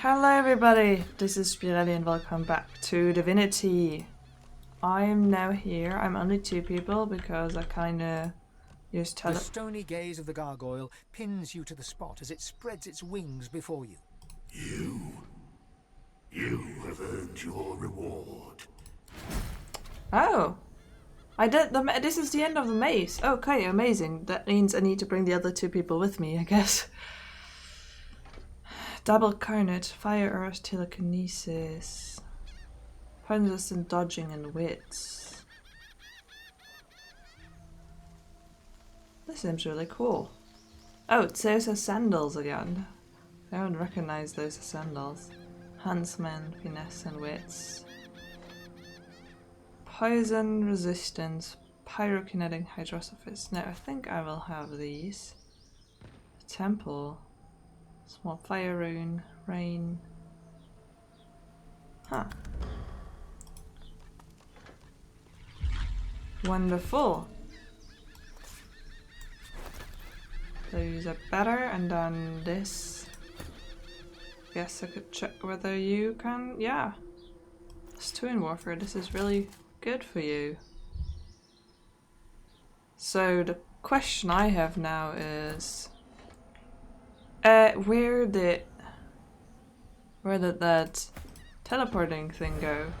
Hello everybody, this is Spirelli and welcome back to Divinity. I'm now here, I'm only two people because I kinda used The stony gaze of the gargoyle pins you to the spot as it spreads its wings before you. You have earned your reward. Oh! This is the end of the maze. Okay, amazing. That means I need to bring the other two people with me, I guess. Double Carnage, Fire Earth, Telekinesis. Pointless in dodging and wits. This seems really cool. Oh, it says as sandals again. I don't recognize those as sandals. Huntsman, Finesse and Wits. Poison, Resistance, Pyrokinetic, Hydrosophist. Now I think I will have these. Temple. Small fire rune, rain. Huh. Wonderful. Those are better, and then this. Guess I could check whether you can. Yeah. It's 2 in warfare. This is really good for you. So the question I have now is. Where did that teleporting thing go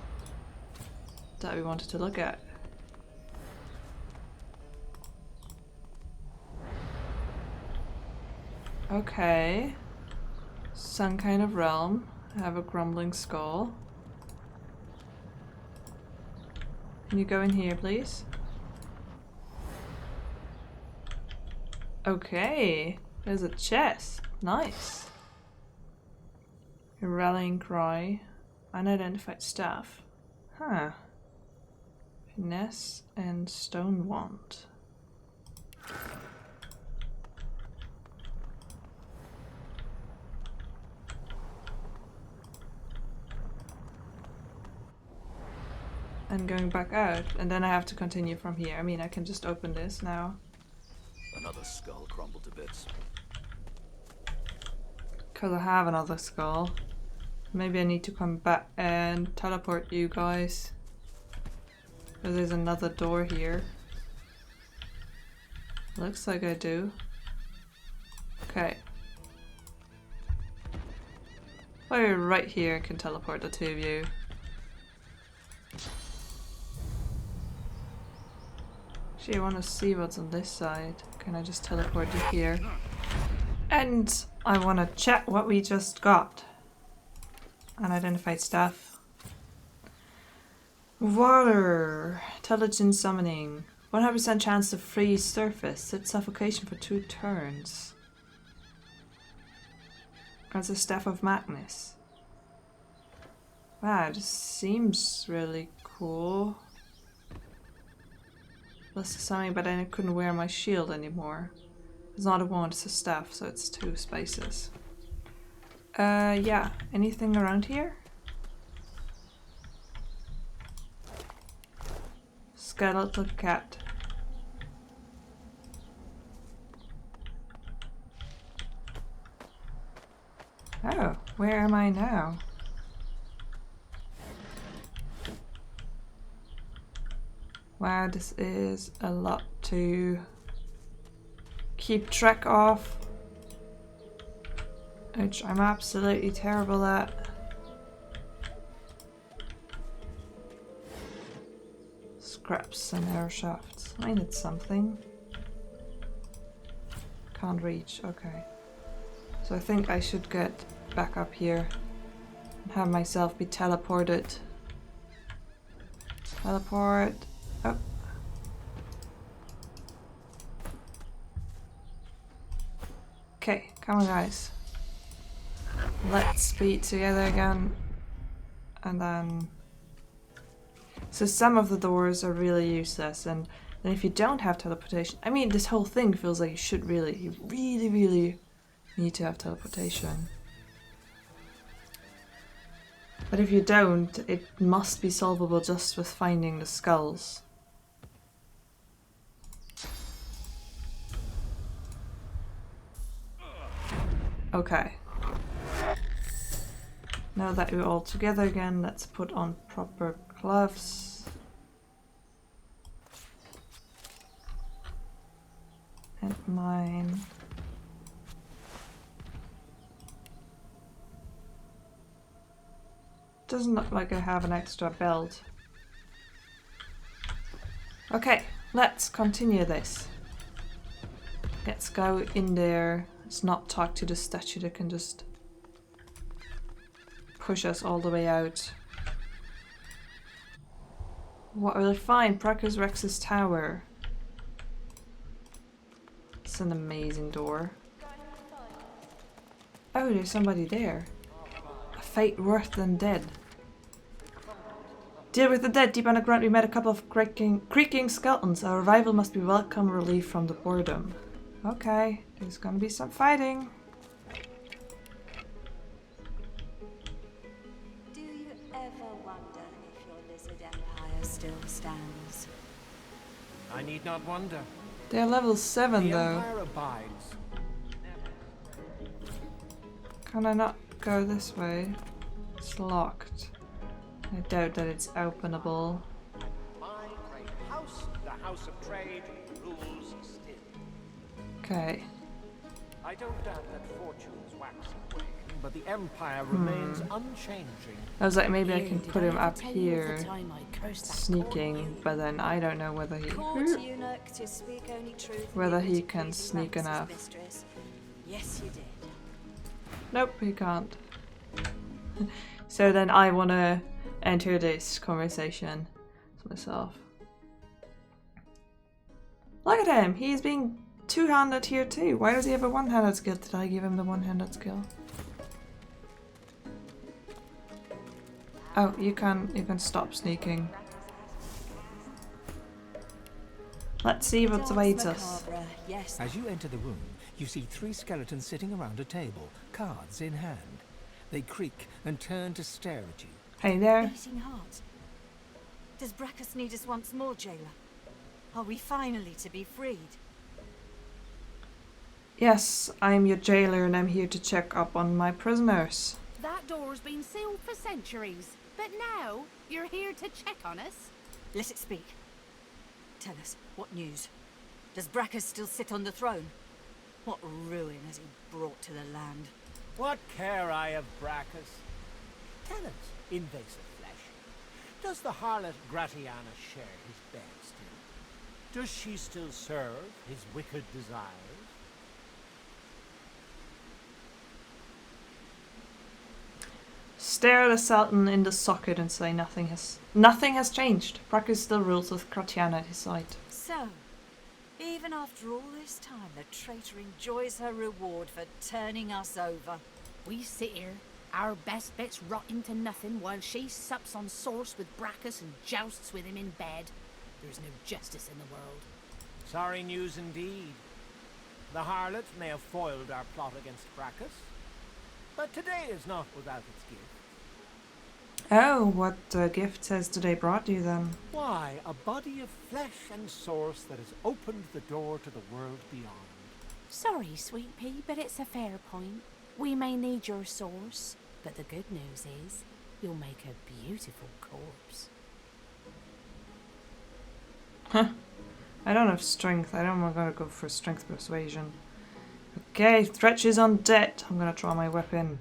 that we wanted to look at? Okay. Some kind of realm. I have a grumbling skull. Can you go in here, please? Okay. There's a chest. Nice. A rallying cry. Unidentified staff. Huh. Finesse and stone wand. And going back out, and then I have to continue from here. I mean, I can just open this now. Another skull crumbled to bits. Because I have another skull. Maybe I need to come back and teleport you guys. Because there's another door here. Looks like I do. Okay. Oh, right here I can teleport the two of you. Actually, I want to see what's on this side. Can I just teleport you here? And I want to check what we just got. Unidentified stuff. Water. Intelligent summoning. 100% chance to freeze surface. Set suffocation for 2 turns. That's a Staff of Madness. Wow, this seems really cool. Plus something, but then I couldn't wear my shield anymore. It's not a wand, it's a staff, so it's 2 spaces. Yeah. Anything around here? Skeletal cat. Oh, where am I now? Wow, this is a lot to keep track of, which I'm absolutely terrible at. Scraps and air shafts. I need something. Can't reach, okay. So I think I should get back up here and have myself be teleported. Teleport. Oh. Okay, come on guys. Let's be together again. And then... So some of the doors are really useless, and then if you don't have teleportation... I mean, this whole thing feels like you really need to have teleportation. But if you don't, it must be solvable just with finding the skulls. Okay. Now that we're all together again, let's put on proper gloves. And mine. Doesn't look like I have an extra belt. Okay, let's continue this. Let's go in there. Let's not talk to the statue that can just push us all the way out. What will I find? Pracus Rex's Tower. It's an amazing door. Oh, there's somebody there. A fate worse than dead. Deal with the dead. Deep underground we met a couple of creaking skeletons. Our arrival must be welcome relief from the boredom. Okay, there's gonna be some fighting. Do you ever wonder if your lizard empire still stands? I need not wonder. They're level 7 The though. Empire abides. Can I not go this way? It's locked. I doubt that it's openable. My great house, the House of Trade, rules still. Okay. I don't doubt that fortunes wax and wane, but the Empire remains unchanging. I was like, maybe I can Did put him ever up tell you of the here, time I cursed that sneaking, but then I don't know whether he court eunuch to speak only truth and whether he liberty can pleasing sneak Rams's enough. mistress? Yes, you did. Nope, he can't. So then I want to enter this conversation with myself. Look at him! He's being two-handed here too. Why does he have a one-handed skill? Did I give him the one-handed skill? Oh, you can stop sneaking. Let's see what Dance awaits us. macabre, yes. As you enter the room, you see 3 skeletons sitting around a table, cards in hand. They creak and turn to stare at you. Hey there. Beating heart. Does Brackus need us once more, jailer? Are we finally to be freed? Yes, I'm your jailer and I'm here to check up on my prisoners. That door's been sealed for centuries, but now you're here to check on us? Let it speak. Tell us, what news? Does Brackus still sit on the throne? What ruin has he brought to the land? What care I of Brackus? Tell us, invasive flesh, does the harlot Gratiana share his bed still? Does she still serve his wicked desires? Stare the Sultan in the socket and say nothing has changed. Brackus still rules with Gratiana at his side. So, even after all this time, the traitor enjoys her reward for turning us over. We sit here, our best bits rotting to nothing, while she sups on sauce with Brackus and jousts with him in bed. There's no justice in the world. Sorry news indeed. The harlot may have foiled our plot against Brackus, but today is not without its gift. Oh, what gifts has today brought you then? Why, a body of flesh and source that has opened the door to the world beyond. Sorry, sweet pea, but it's a fair point. We may need your sauce, but the good news is you'll make a beautiful corpse. Huh. I don't have strength. I don't want to go for strength persuasion. Okay, Thretch is undead. I'm gonna draw my weapon.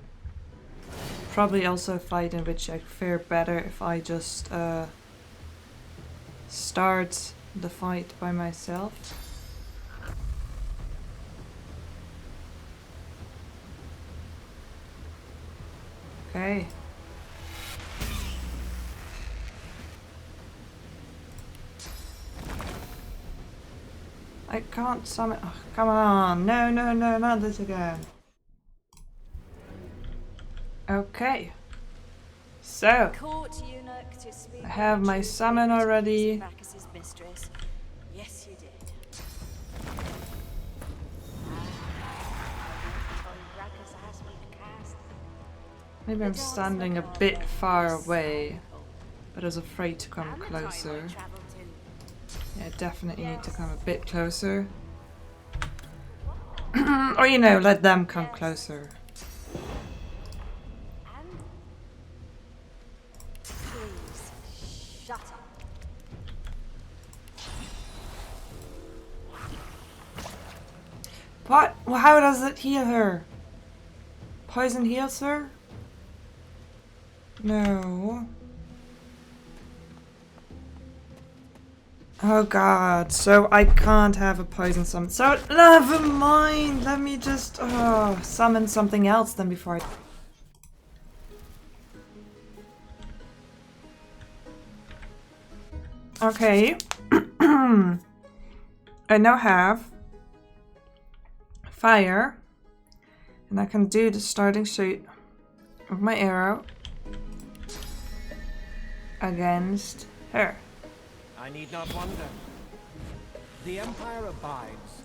Probably also a fight in which I fare better if I just start the fight by myself. Okay. I can't summon. Oh, come on. No, no, no, not this again. Okay. So, Court eunuch to speak I have my truth, summon liberty, already. Brackus's mistress. Yes, you did. Maybe I'm standing a bit far away, but I was afraid to come closer. Yeah, definitely need to come a bit closer. Or, you know, let them come closer. What? Well, how does it heal her? Poison heals her? No. Oh god, so I can't have a poison summon. So, never mind! Let me just summon something else then before I... Okay. I now have fire. And I can do the starting shoot of my arrow against her. I need not wonder. The Empire abides,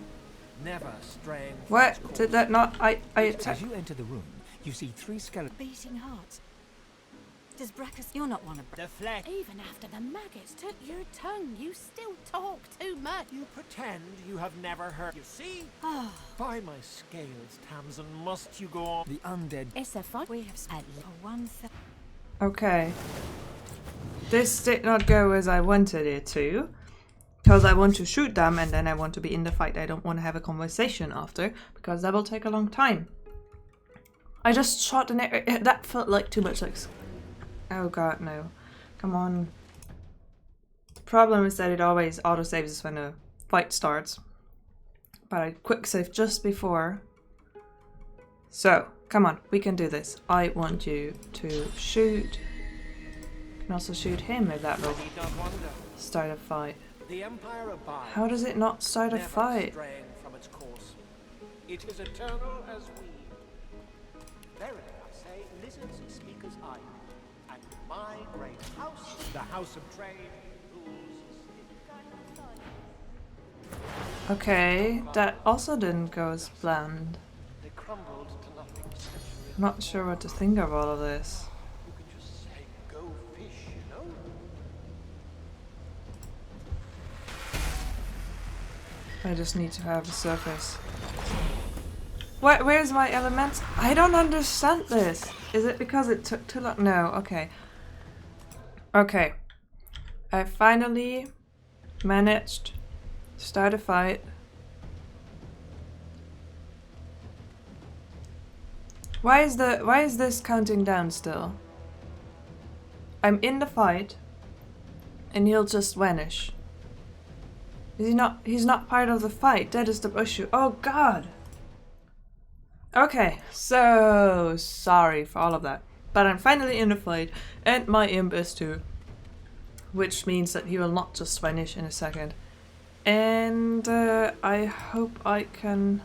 never straying from its What? course. Did that not... I As you enter the room, you see 3 skeletons. Beating heart. Does Brackus... You're not one of The flesh. Even after the maggots took your tongue, you still talk too much. You pretend you have never heard. You see? By my scales, Tamsin, must you go on? The undead. It's a fun. We have spent one thing. Okay. This did not go as I wanted it to. Because I want to shoot them and then I want to be in the fight. I don't want to have a conversation after. Because that will take a long time. I just shot an arrow. That felt like too much like... Oh god, no. Come on. The problem is that it always autosaves when a fight starts. But I quick save just before. So, come on, we can do this. I want you to shoot. You can also shoot him if that will I need not wonder. start a fight. The Empire abides. How does it not start a never fight? straying from its course. It is eternal as we. Verily, I say, lizards speak as I do. And my great house, the House of Trade, rules. Okay, that also didn't go as planned. They crumbled to nothing. I'm not sure what to think of all of this. You can just say, go fish, you know? I just need to have a surface. Where's my elements? I don't understand this. Is it because it took too long? No, okay. Okay. I finally managed to start a fight. Why is this counting down still? I'm in the fight and he'll just vanish. Is he not? He's not part of the fight. That is the issue. Oh god. Okay, so sorry for all of that. But I'm finally in the fight and my imp is too. Which means that he will not just vanish in a second. And I hope I can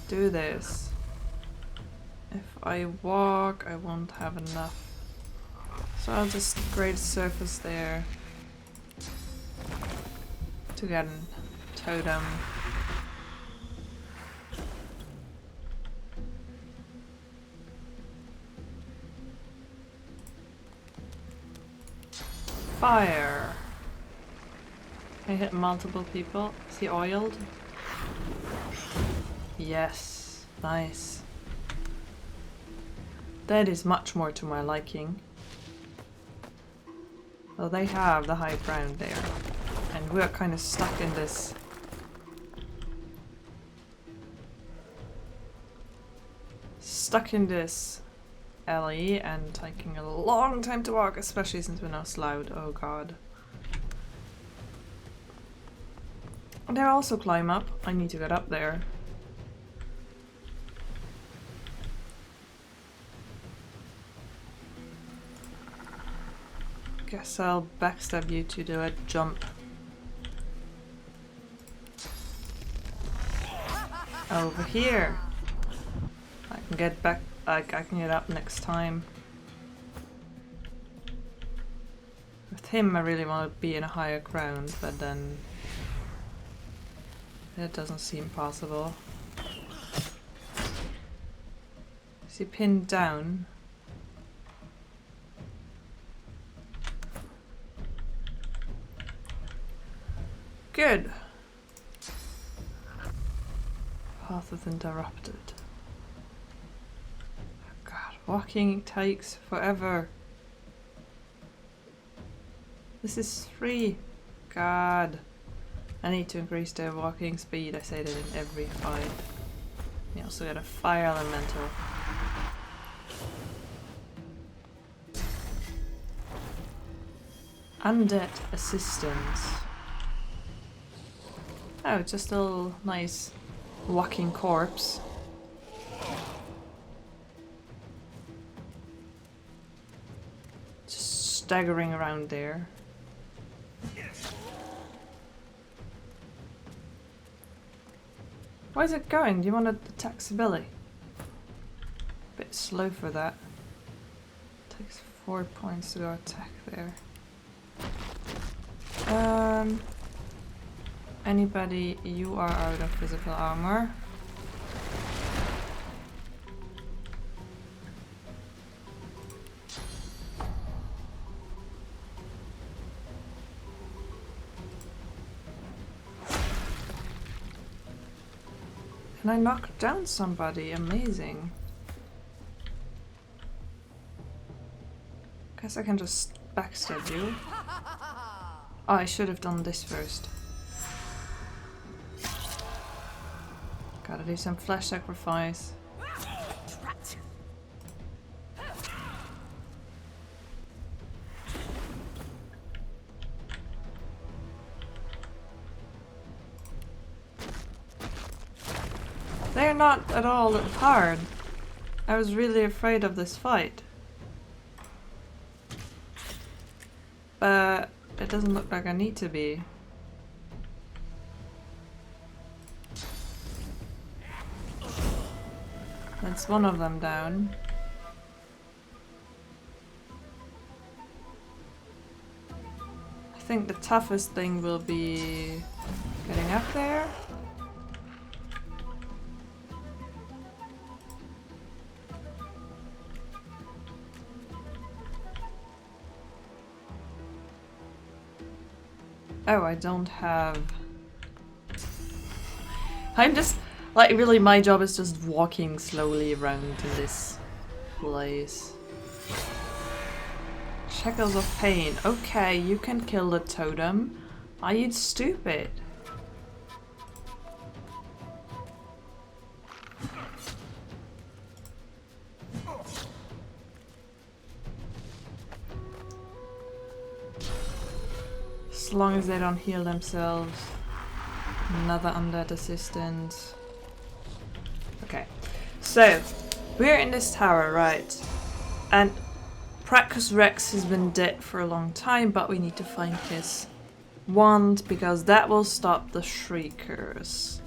do this. If I walk, I won't have enough. So I'll just create a surface there to get a totem. Fire. I hit multiple people. Is he oiled? Yes. Nice. That is much more to my liking. Well, they have the high ground there. And we're kind of stuck in this. Stuck in this alley and taking a long time to walk, especially since we're now Sloughed. Oh god. And they also climb up. I need to get up there. Guess I'll backstab you to do a jump. Over here. I can get back. I can get up next time. With him, I really want to be in a higher ground, but then that doesn't seem possible. Is he pinned down? Good. Path is interrupted. God, walking takes forever. This is free. God. I need to increase their walking speed. I say that in every fight. You also got a fire elemental. Undead assistance. Oh, just a little nice walking corpse. Just staggering around there. Where's it going? Do you want to attack Spirelli? Bit slow for that. Takes 4 points to go attack there. Anybody, you are out of physical armor. Can I knock down somebody? Amazing. Guess I can just backstab you. Oh, I should have done this first. Gotta do some flesh sacrifice. They're not at all hard. I was really afraid of this fight. But it doesn't look like I need to be. That's one of them down. I think the toughest thing will be getting up there. Oh, I don't have... I'm just... Like, really, my job is just walking slowly around in this place. Shackles of pain. Okay, you can kill the totem. Are you stupid? As long as they don't heal themselves. Another undead assistant. Okay, so we're in this tower, right? And Brachus Rex has been dead for a long time, but we need to find his wand because that will stop the shriekers.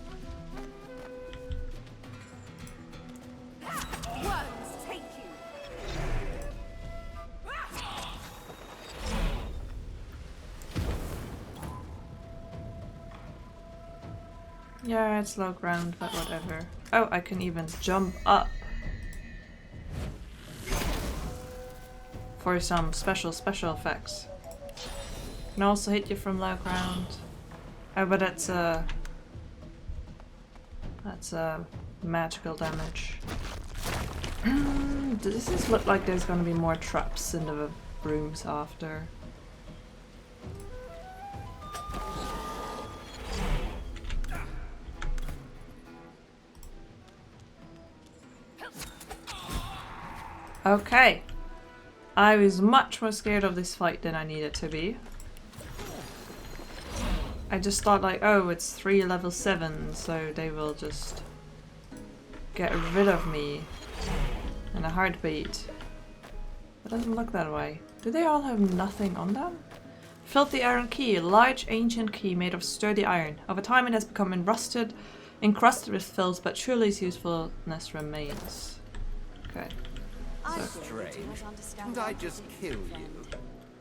Yeah, it's low ground, but whatever. Oh, I can even jump up. For some special effects. Can also hit you from low ground. Oh, but that's magical damage. Does this look like there's gonna be more traps in the rooms after? Okay. I was much more scared of this fight than I needed to be. I just thought like, oh, it's 3 level 7, so they will just get rid of me in a heartbeat. It doesn't look that way. Do they all have nothing on them? Filthy iron key, a large ancient key made of sturdy iron. Over time it has become encrusted with filth, but surely its usefulness remains. Okay. Strange. Didn't I just kill you?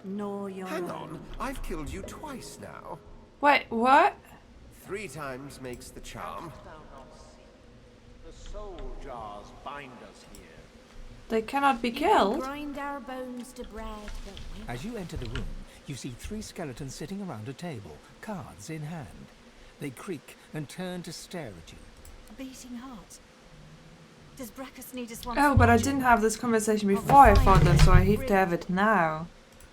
No, you're Hang on, I've killed you twice now. Wait, what? 3 times makes the charm. The soul jars bind us here. They cannot be You killed? grind our bones to bread, but we... As you enter the room, you see 3 skeletons sitting around a table, cards in hand. They creak and turn to stare at you. a beating heart. Does Brachus need us once? Oh, but I didn't have this conversation before I fought them, so I have to have it now.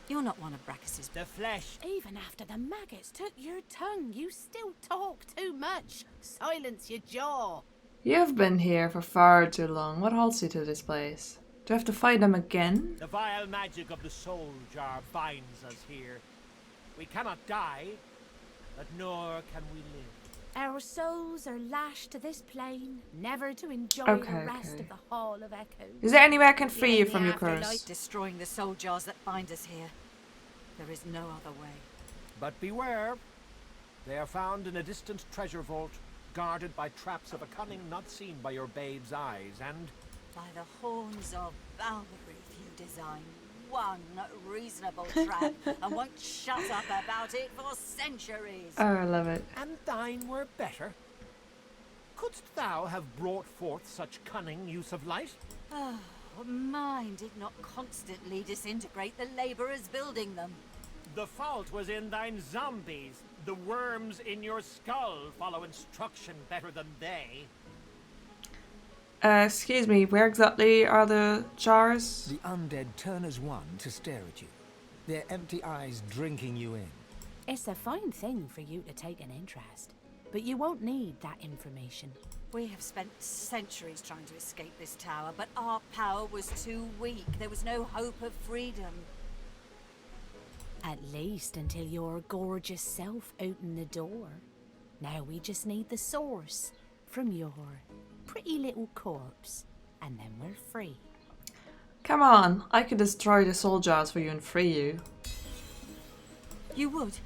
You're not one of Brachus's. The flesh. Even after the maggots took your tongue, you still talk too much. Silence your jaw. You've been here for far too long. What holds you to this place? Do I have to fight them again? The vile magic of the soul jar binds us here. We cannot die, but nor can we live. Our souls are lashed to this plane, never to enjoy Okay, the rest of the Hall of Echoes. Is there any way I can free you from your Afterlife, curse? destroying the soul jars that bind us here. There is no other way. But beware. They are found in a distant treasure vault, guarded by traps of a cunning not seen by your babe's eyes, and... By the horns of Baldur, if you design one reasonable trap and won't shut up about it for centuries. Oh, I love it. And thine were better. Couldst thou have brought forth such cunning use of light? Oh, mine did not constantly disintegrate the laborers building them. The fault was in thine zombies. The worms in your skull follow instruction better than they. Excuse me, where exactly are the jars? The undead turn as one to stare at you, their empty eyes drinking you in. It's a fine thing for you to take an interest, but you won't need that information. We have spent centuries trying to escape this tower, but our power was too weak. There was no hope of freedom. At least until your gorgeous self opened the door. Now we just need the source from your pretty little corpse, and then we're free. Come on, I could destroy the soul jars for you and free you. You would.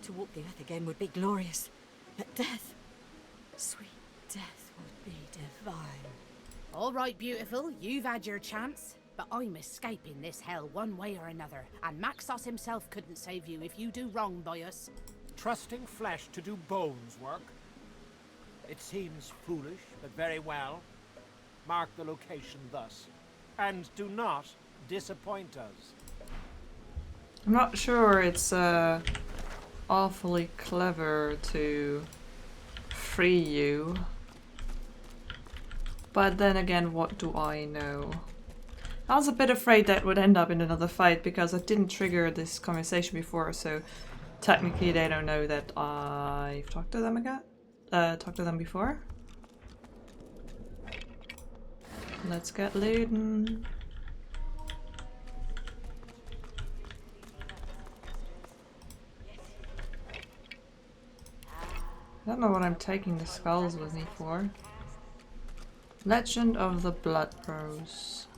To walk the earth again would be glorious, but death, sweet death, would be divine. All right, beautiful, you've had your chance, but I'm escaping this hell one way or another, and Maxos himself couldn't save you if you do wrong by us. Trusting flesh to do bones work? It seems foolish, but very well. Mark the location thus, and do not disappoint us. I'm not sure it's awfully clever to free you. But then again, what do I know? I was a bit afraid that would end up in another fight because I didn't trigger this conversation before, so technically they don't know that I've talked to them again. Talked to them before. Let's get looting. I don't know what I'm taking the skulls with me for. Legend of the Blood Rose.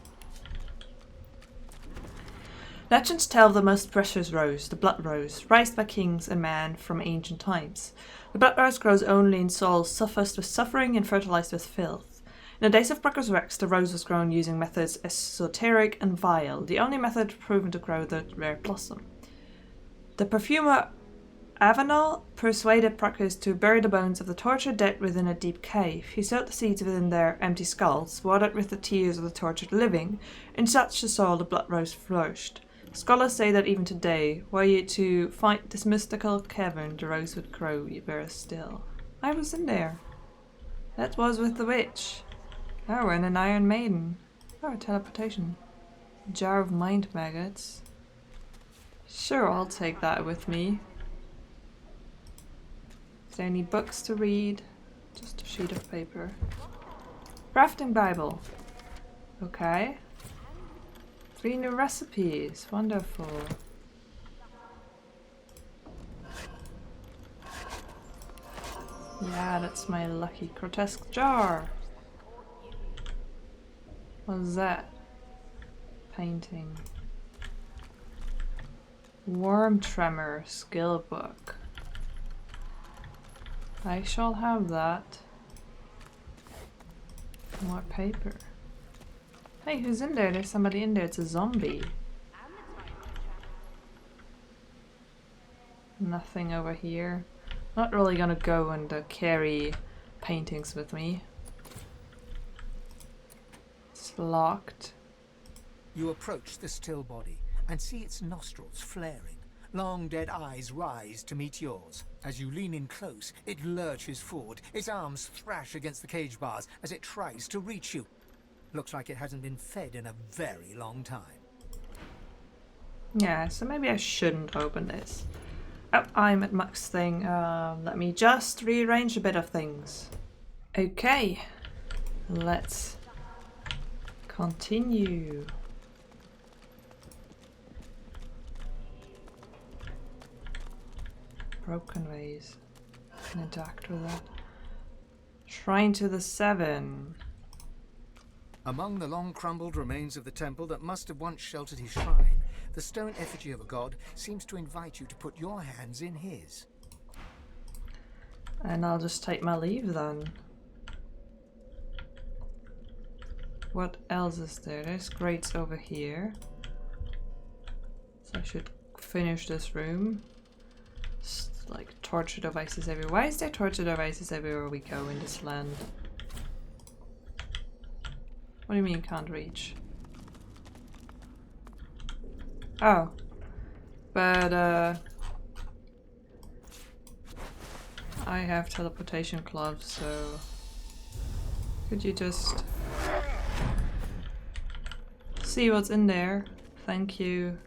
Legends tell of the most precious rose, the blood rose, raised by kings and men from ancient times. The blood rose grows only in souls suffused with suffering and fertilized with filth. In the days of Bracchus Rex, the rose was grown using methods esoteric and vile, the only method proven to grow the rare blossom. The perfumer Avenel persuaded Bracchus to bury the bones of the tortured dead within a deep cave. He sowed the seeds within their empty skulls, watered with the tears of the tortured living. In such a soil the blood rose flourished. Scholars say that even today, were you to find this mystical cavern, the rose would grow very still. I was in there. That was with the witch. Oh, and an Iron Maiden. Oh, teleportation. Jar of mind maggots. Sure, I'll take that with me. Is there any books to read? Just a sheet of paper. Crafting Bible. Okay. 3 new recipes. Wonderful. Yeah, that's my lucky grotesque jar. What's that? Painting. Worm Tremor skill book. I shall have that. More paper. Hey, who's in there? There's somebody in there. It's a zombie. Nothing over here. Not really gonna go and carry paintings with me. It's locked. You approach the still body and see its nostrils flaring. Long dead eyes rise to meet yours. As you lean in close, it lurches forward. Its arms thrash against the cage bars as it tries to reach you. Looks like it hasn't been fed in a very long time. Yeah, so maybe I shouldn't open this. Oh, I'm at max thing. Let me just rearrange a bit of things. Okay, let's continue. Broken ways. Can interact with that. Shrine to the Seven. Among the long-crumbled remains of the temple that must have once sheltered his shrine, the stone effigy of a god seems to invite you to put your hands in his. And I'll just take my leave then. What else is there? There's grates over here. So I should finish this room. Just like torture devices everywhere. Why is there torture devices everywhere we go in this land? What do you mean can't reach? Oh. But I have teleportation gloves, so could you just see what's in there? Thank you.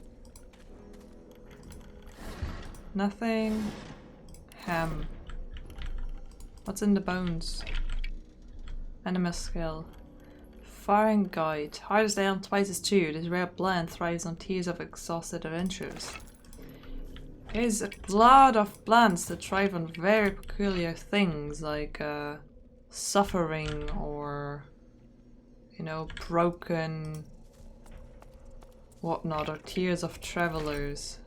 Nothing. Ham. What's in the bones? Animal skill. Firing guide. Hard as nail, twice as chewed. This rare blend thrives on tears of exhausted adventurers. There's a lot of plants that thrive on very peculiar things like suffering or, you know, broken whatnot, or tears of travelers.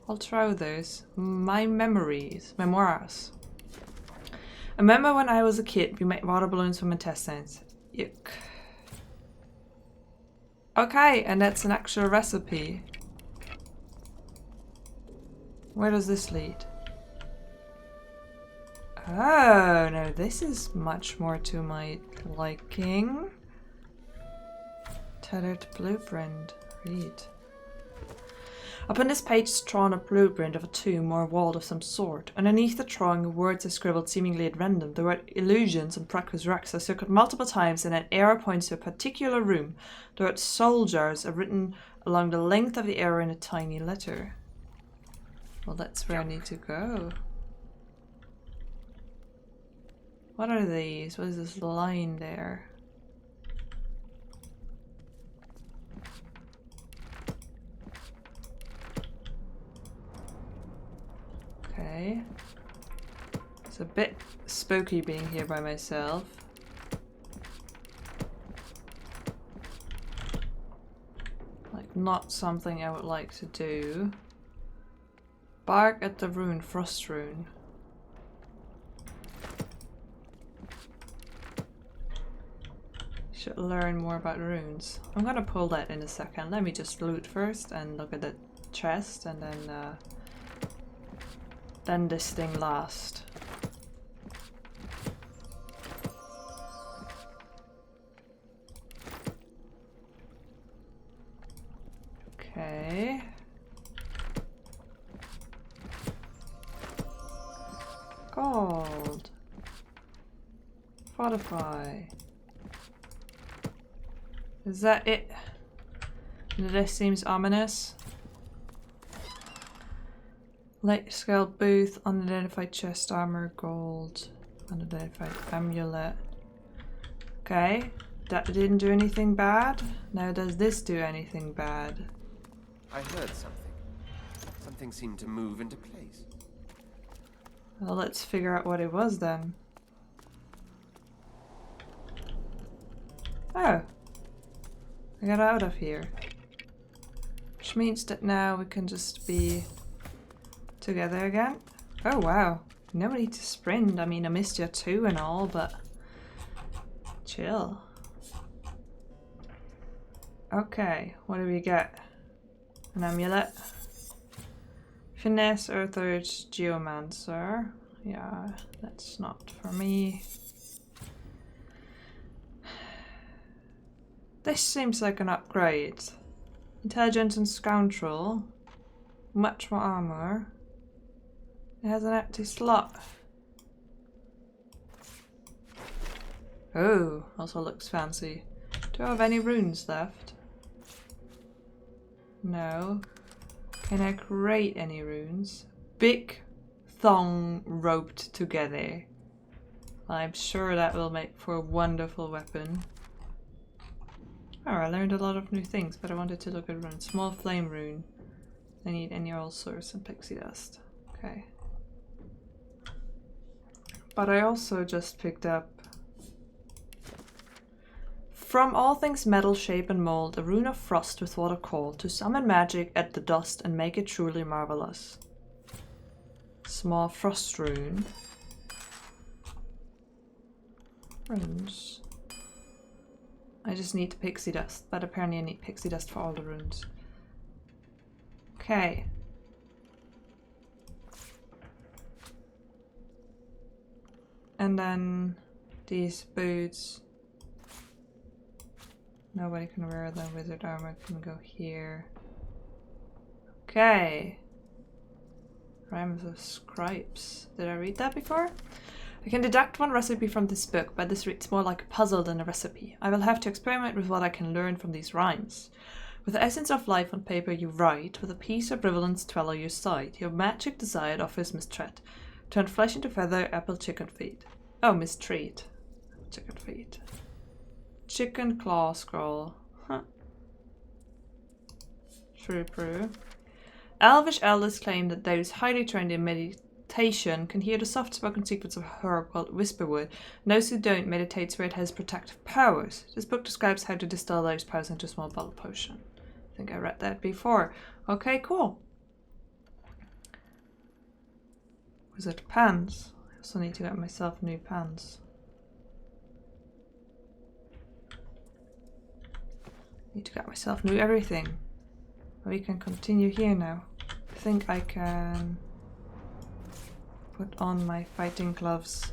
I'll try those. My memories. Memoirs. I remember when I was a kid, we made water balloons from intestines. Yuck. Okay, and that's an actual recipe. Where does this lead? Oh, no, this is much more to my liking. Tethered blueprint. Read. Upon this page is drawn a blueprint of a tomb or a vault of some sort. Underneath the drawing, words are scribbled seemingly at random. The word illusions and practice wrecks are circled multiple times, and an arrow points to a particular room. The word soldiers are written along the length of the arrow in a tiny letter. Well, that's where I need to go. What are these? What is this line there? Okay. It's a bit spooky being here by myself. Like, not something I would like to do. Bark at the rune, frost rune. Should learn more about runes. I'm gonna pull that in a second. Let me just loot first and look at the chest, and then this thing last. Okay. Gold. Fortify. Is that it? This seems ominous. Light scale booth, unidentified chest armor, gold, unidentified amulet. Okay, that didn't do anything bad. Now does this do anything bad? I heard something. Something seemed to move into place. Well, let's figure out what it was then. Oh. I got out of here. Which means that now we can just be together again. Oh wow. No need to sprint. I mean, I missed you too and all, but chill. Okay, what do we get? An amulet. Finesse, Earthurge, Geomancer. Yeah, that's not for me. This seems like an upgrade. Intelligence and Scoundrel. Much more armor. It has an empty slot. Oh, also looks fancy. Do I have any runes left? No. Can I create any runes? Big thong roped together. I'm sure that will make for a wonderful weapon. Oh, I learned a lot of new things, but I wanted to look at runes. Small flame rune. I need annual source and pixie dust. Okay. But I also just picked up from all things metal, shape and mold, a rune of frost with what are called to summon magic at the dust and make it truly marvelous. Small frost rune. Runes. I just need the pixie dust, but apparently I need pixie dust for all the runes. Okay. And then these boots. Nobody can wear them. Wizard armor can go here. Okay. Rhymes of Scribes. Did I read that before? I can deduct one recipe from this book, but this reads more like a puzzle than a recipe. I will have to experiment with what I can learn from these rhymes. With the essence of life on paper you write, with a piece of prevalence twellow your side. Your magic desired offers mistreat. Turn flesh into feather, apple chicken feet. Oh, mistreat. Chicken feet. Chicken claw scroll. Huh. True brew. Elvish elders claim that those highly trained in meditation can hear the soft-spoken secrets of a herb called whisperwood, and those who don't meditate swear it has protective powers. This book describes how to distill those powers into a small bottle potion. I think I read that before. Okay, cool. Wizard pants. I also need to get myself new pants. Need to get myself new everything. We can continue here now. I think I can put on my fighting gloves.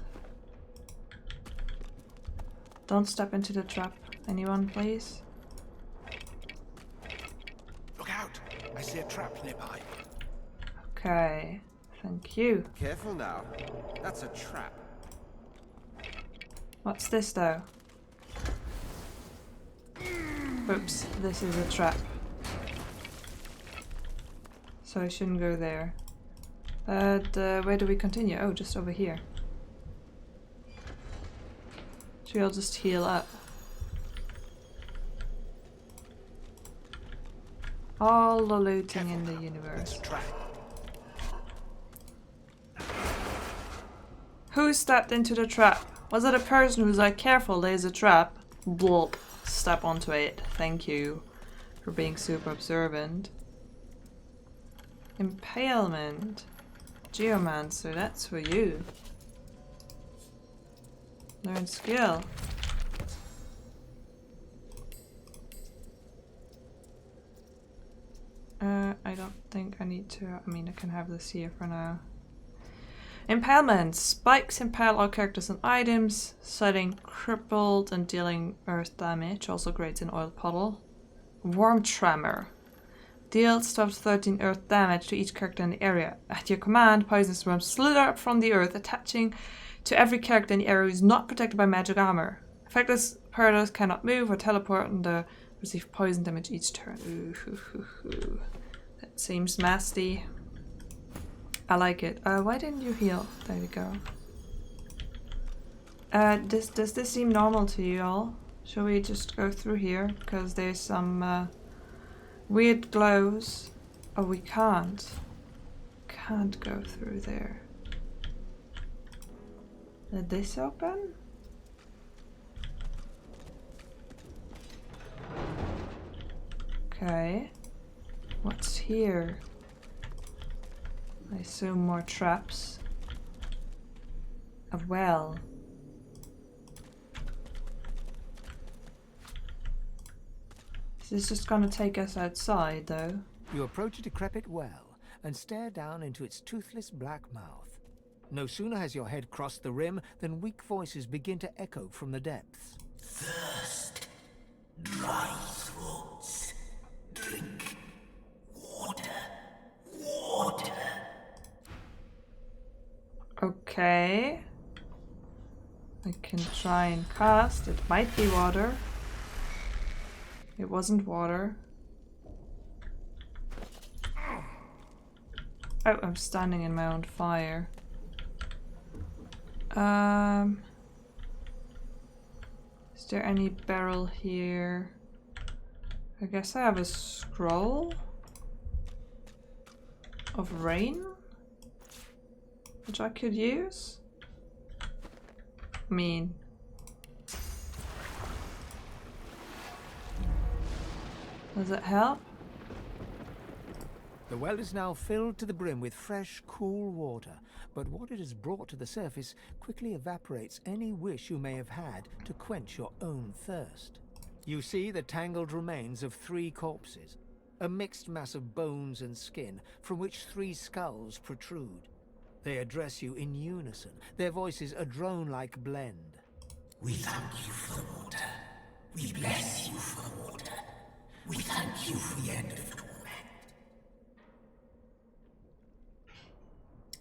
Don't step into the trap. Anyone, please? Look out! I see a trap nearby. Okay. Thank you. Careful now. That's a trap. What's this though? Oops, this is a trap. So I shouldn't go there. But where do we continue? Oh, just over here. So we'll just heal up. All the looting in the universe. Who stepped into the trap? Was it a person who's like, careful, there's a trap? Blop. Step onto it. Thank you for being super observant. Impalement. Geomancer, that's for you. Learn skill. I don't think I need to. I mean, I can have this here for now. Impalement. Spikes impale all characters and items, setting crippled and dealing earth damage. Also great in oil puddle. Worm tremor. Deals 12 to 13 earth damage to each character in the area. At your command, poisonous worms slither up from the earth, attaching to every character in the area who is not protected by magic armor. Effectless paradox cannot move or teleport and receive poison damage each turn. Ooh. That seems nasty. I like it. Why didn't you heal? There we go. Does this seem normal to you all? Shall we just go through here? Because there's some weird glows. Oh, we can't. Can't go through there. Did this open? Okay. What's here? I assume more traps. A well. This is just gonna take us outside, though. You approach a decrepit well and stare down into its toothless black mouth. No sooner has your head crossed the rim than weak voices begin to echo from the depths. Thirst. Dry throats. Drink. Water. Water. Okay. I can try and cast. It might be water. It wasn't water. Oh, I'm standing in my own fire. Is there any barrel here? I guess I have a scroll of rain, which I could use. I mean, does it help? The well is now filled to the brim with fresh, cool water, but what it has brought to the surface quickly evaporates any wish you may have had to quench your own thirst. You see the tangled remains of 3 corpses, a mixed mass of bones and skin from which 3 skulls protrude. They address you in unison, their voices a drone-like blend. We thank you for the water. We bless you for the water. We thank you for the end of torment.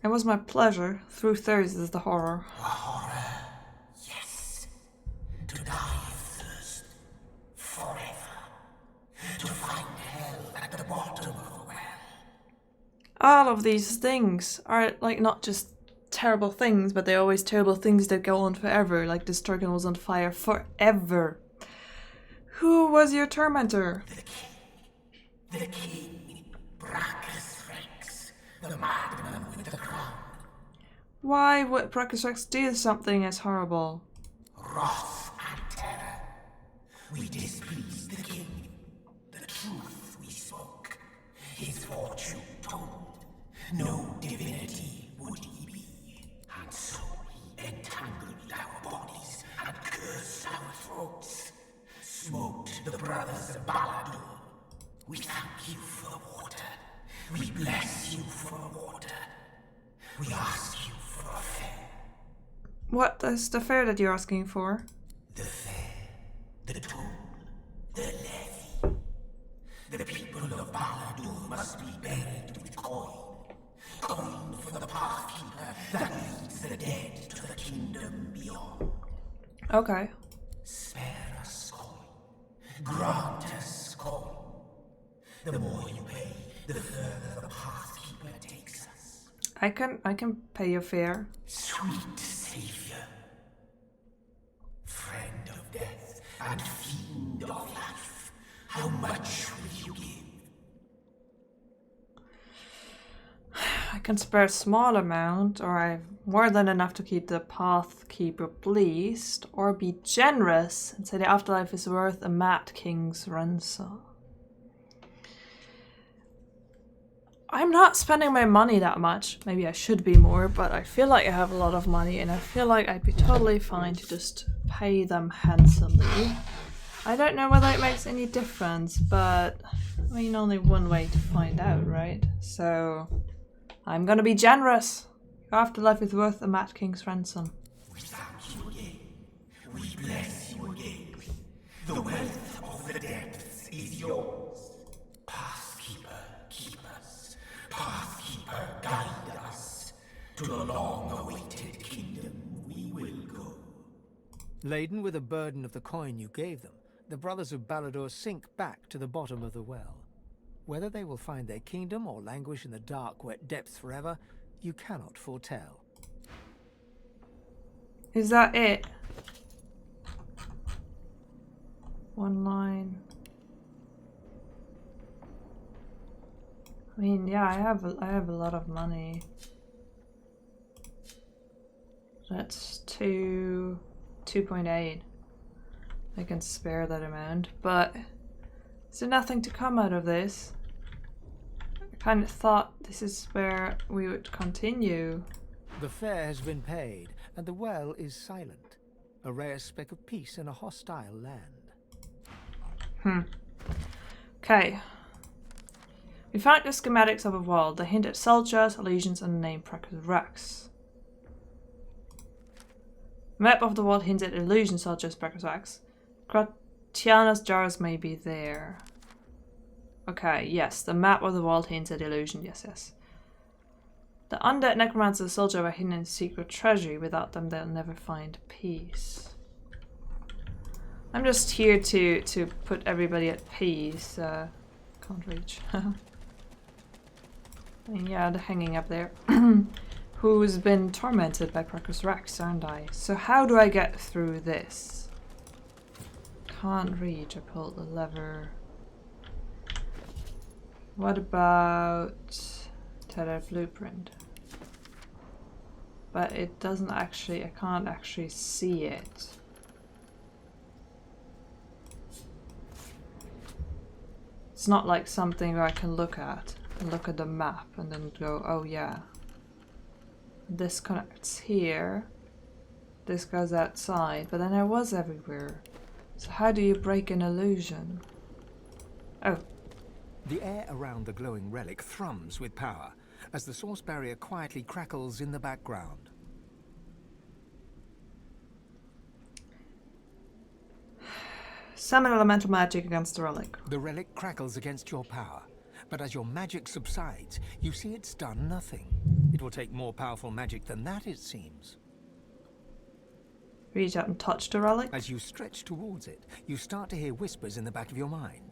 It was my pleasure. Through thirst is the horror. A horror, yes. To die of thirst forever. To find hell at the bottom of the well. All of these things are like not just terrible things, but they're always terrible things that go on forever. Like this dragon was on fire forever. Who was your tormentor? The king, Brachus Rex, the madman with the crown. Why would Brachus Rex do something as horrible? Wrath and terror. We displeased the king. The truth we spoke. His fortune told. No divinity would he be. And so he entangled our bodies and cursed our throats. Smoked the brothers of Baldur. We thank you for the water. We bless you for the water. We ask you for a fare. What is the fare that you're asking for? The fare, the toll, the levy. The people of Baldur must be buried with coin. Coin for the pathkeeper that leads the dead to the kingdom beyond. Okay. Spare us coin. Grant us coin. The more you pay, the further the pathkeeper takes us. I can pay your fare. Sweet savior, friend of death and fiend of life, how much will you give? I can spare a small amount, or I have more than enough to keep the pathkeeper pleased, or be generous and say the afterlife is worth a mad king's ransom. I'm not spending my money that much. Maybe I should be more, but I feel like I have a lot of money and I feel like I'd be totally fine to just pay them handsomely. I don't know whether it makes any difference, but I mean, only one way to find out, right? So I'm gonna be generous. Your afterlife is worth a mad king's ransom. We thank you again. We bless you again. The wealth of the depths is yours. Pathkeeper, keep us. Pathkeeper, guide us. To the long-awaited kingdom we will go. Laden with the burden of the coin you gave them, the brothers of Baldur sink back to the bottom of the well. Whether they will find their kingdom or languish in the dark, wet depths forever, you cannot foretell. Is that it? One line. I mean, yeah, I have a lot of money. That's 2.8. I can spare that amount, but is there nothing to come out of this? I kind of thought this is where we would continue. The fare has been paid, and the well is silent. A rare speck of peace in a hostile land. Okay. We found the schematics of a wall. They hint at soldiers, illusions, and the name Brachus Rex. Map of the wall hints at illusion, soldiers, Brachus Rex. Gratiana's jars may be there. Okay, yes, the map of the wall hints at illusion, yes. The undead necromancer soldier were hidden in secret treasury. Without them, they'll never find peace. I'm just here to put everybody at peace. Can't reach. And yeah, they're hanging up there. Who's been tormented by Brachus Rex, aren't I? So how do I get through this? can't reach. I pulled the lever. What about Tyrant blueprint? But it doesn't actually, I can't actually see it. It's not like something where I can look at and look at the map and then go, oh yeah. This connects here. This goes outside, but then I was everywhere. So how do you break an illusion? Oh. The air around the glowing relic thrums with power as the source barrier quietly crackles in the background. Summon elemental magic against the relic. The relic crackles against your power, but as your magic subsides, you see it's done nothing. It will take more powerful magic than that, it seems. Reach out and touch the relic. As you stretch towards it, you start to hear whispers in the back of your mind.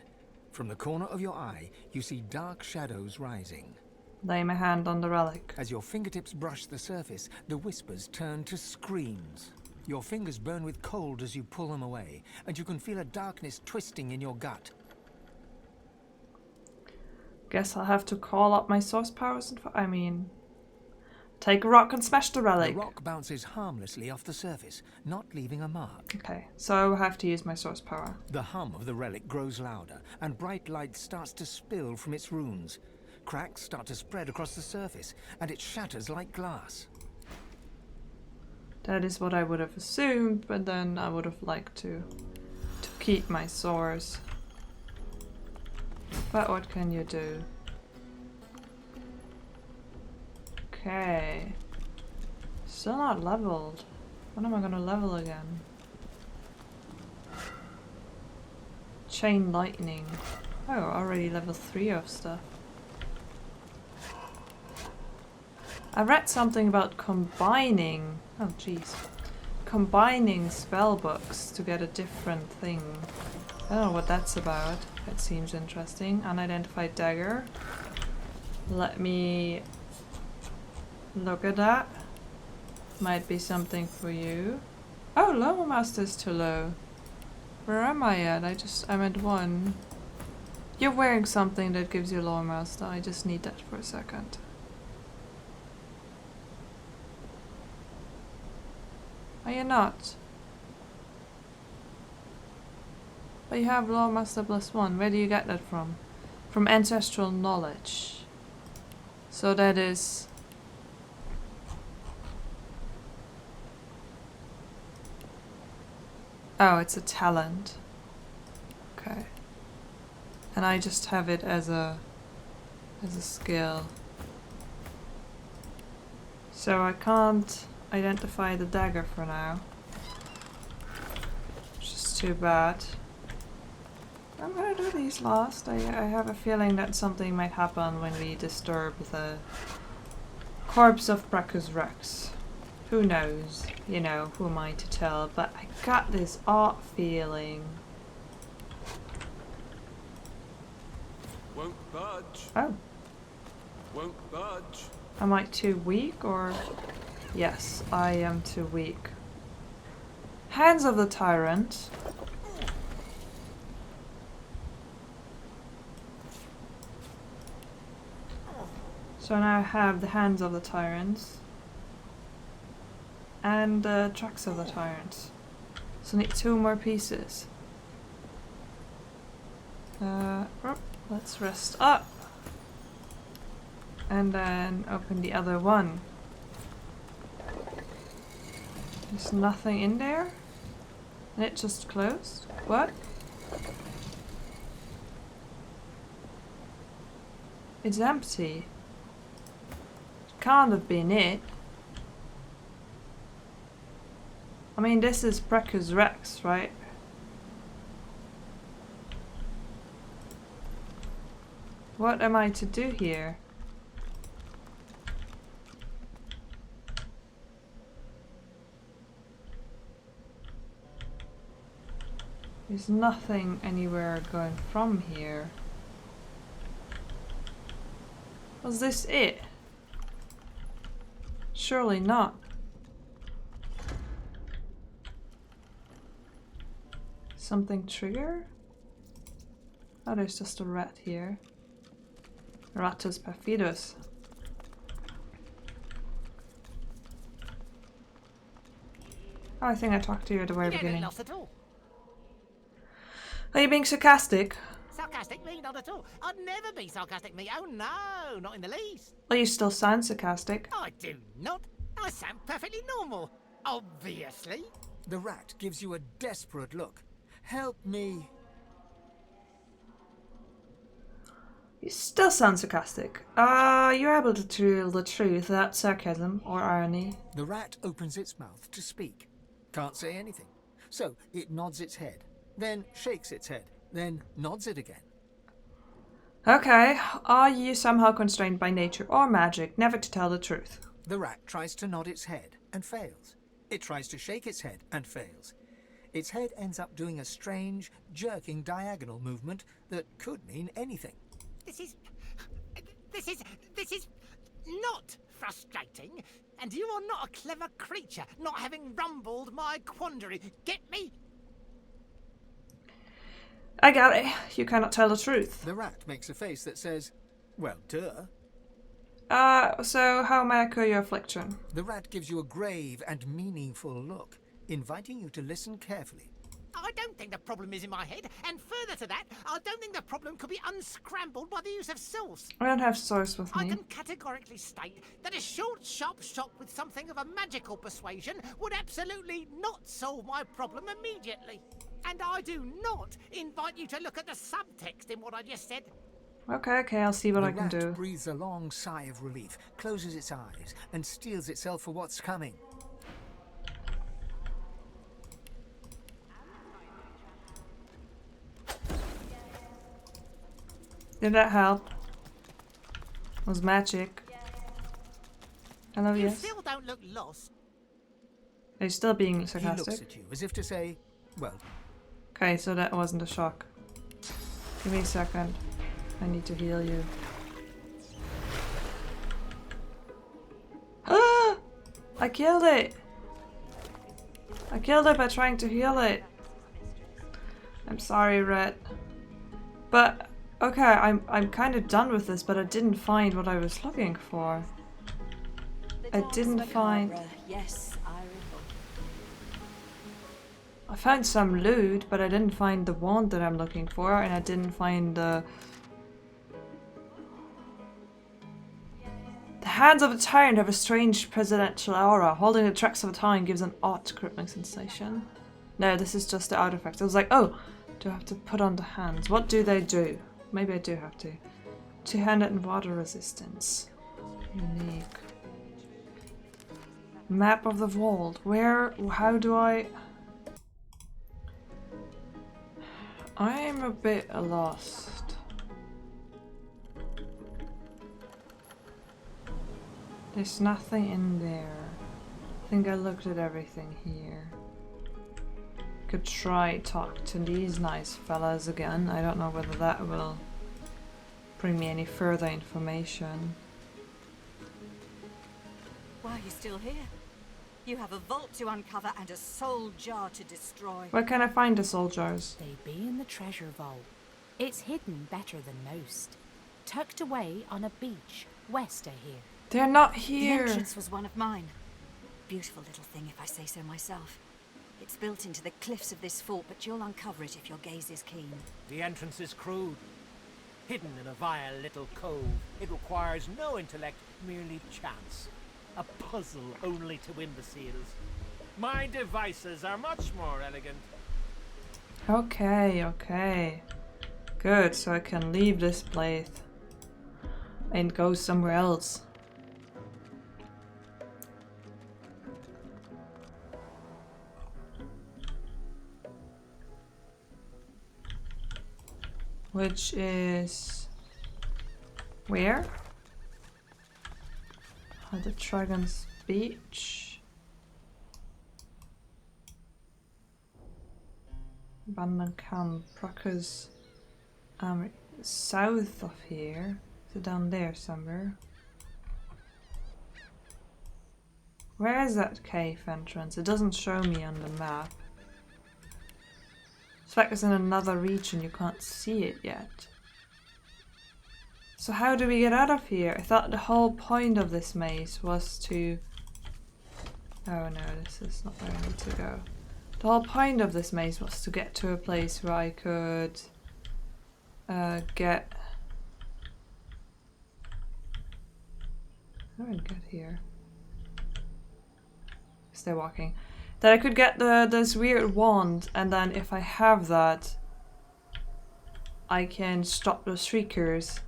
From the corner of your eye, you see dark shadows rising. Lay my hand on the relic. As your fingertips brush the surface, the whispers turn to screams. Your fingers burn with cold as you pull them away, and you can feel a darkness twisting in your gut. Guess I'll have to call up my source powers and take a rock and smash the relic. The rock bounces harmlessly off the surface, not leaving a mark. Okay, so I will have to use my source power. The hum of the relic grows louder, and bright light starts to spill from its runes. Cracks start to spread across the surface, and it shatters like glass. That is what I would have assumed, but then I would have liked to keep my source. But what can you do? Okay. Still not leveled. When am I gonna level again? Chain lightning. Oh, already level 3 of stuff. I read something about combining. Oh jeez. Combining spell books to get a different thing. I don't know what that's about. That seems interesting. Unidentified dagger. Let me look at that. Might be something for you. Oh, Lower Master's too low. Where am I at? I'm at 1. You're wearing something that gives you Lower Master. I just need that for a second. Are you not? But you have Lower Master +1. Where do you get that from? From ancestral knowledge. So that is... Oh, it's a talent. Okay. And I just have it as a skill. So I can't identify the dagger for now. Which is too bad. I'm gonna do these last. I have a feeling that something might happen when we disturb the corpse of Brachus Rex. Who knows? You know, who am I to tell? But I got this odd feeling. Won't budge. Oh. Won't budge. Am I too weak or... Yes, I am too weak. Hands of the Tyrant. So now I have the Hands of the Tyrants. And the Tracks of the Tyrants. So I need 2 more pieces. Let's rest up. And then open the other one. There's nothing in there? And it just closed? What? It's empty. It can't have been it. I mean, this is Brachus Rex, right? What am I to do here? There's nothing anywhere going from here. Was this it? Surely not. something trigger? Oh, there's just a rat here. Ratus perfidus. Oh, I think I talked to you at the very beginning. Lost at all. Are you being sarcastic? Sarcastic? Me? Not at all. I'd never be sarcastic, me. Oh no, not in the least. Well, you still sound sarcastic. I do not. I sound perfectly normal. Obviously. The rat gives you a desperate look. Help me. You still sound sarcastic. You're able to tell the truth without sarcasm or irony. The rat opens its mouth to speak. Can't say anything. So it nods its head, then shakes its head, then nods it again. Okay, are you somehow constrained by nature or magic never to tell the truth? The rat tries to nod its head and fails. It tries to shake its head and fails. Its head ends up doing a strange, jerking diagonal movement that could mean anything. This is not frustrating, and you are not a clever creature, not having rumbled my quandary. Get me? I got it. You cannot tell the truth. The rat makes a face that says, well, duh. So how may I cure your affliction? The rat gives you a grave and meaningful look, inviting you to listen carefully. I don't think the problem is in my head, and further to that, I don't think the problem could be unscrambled by the use of sauce. I don't have source with I me. can categorically state that a short, sharp shot with something of a magical persuasion would absolutely not solve my problem immediately. And I do not invite you to look at the subtext in what I just said. Okay, I'll see what I can The do. rat breathes a long sigh of relief, closes its eyes, and steels itself for what's coming. Did that help? It was magic. Hello, You yes. still don't look lost. Are you still being He looks sarcastic? at you as if to say, well, Okay, so that wasn't a shock. Give me a second. I need to heal you. Ah! I killed it! I killed it by trying to heal it. I'm sorry, Red. But okay, I'm kind of done with this, but I didn't find what I was looking for. I didn't find. Yes, I recall. I found some loot, but I didn't find the wand that I'm looking for, and I didn't find the. The hands of a tyrant have a strange presidential aura. Holding the tracks of a tyrant gives an odd crippling sensation. No, this is just the artifact. I was like, oh, do I have to put on the hands? What do they do? Maybe I do have to. Two-handed and water resistance. Unique. Map of the vault. Where? How do I? I'm a bit lost. There's nothing in there. I think I looked at everything here. Could try talk to these nice fellas again. I don't know whether that will bring me any further information. Why are you still here? You have a vault to uncover and a soul jar to destroy. Where can I find the soul jars? They be in the treasure vault. It's hidden better than most. Tucked away on a beach west of here. They're not The here. entrance was one of mine. Beautiful little thing, if I say so myself. It's built into the cliffs of this fort, but you'll uncover it if your gaze is keen. The entrance is crude, hidden in a vile little cove. It requires no intellect, merely chance. A puzzle only to imbeciles. My devices are much more elegant. Okay. Good, so I can leave this place and go somewhere else. Which is where? The Dragon's Beach. Abandoned camp. Brocker's south of here. So down there somewhere. Where is that cave entrance? It doesn't show me on the map. It's like it's in another region, you can't see it yet. So how do we get out of here? I thought the whole point of this maze was to... Oh no, this is not where I need to go. The whole point of this maze was to get to a place where I could get... How do I get here? Stay walking. That I could get this weird wand, and then if I have that, I can stop the shriekers.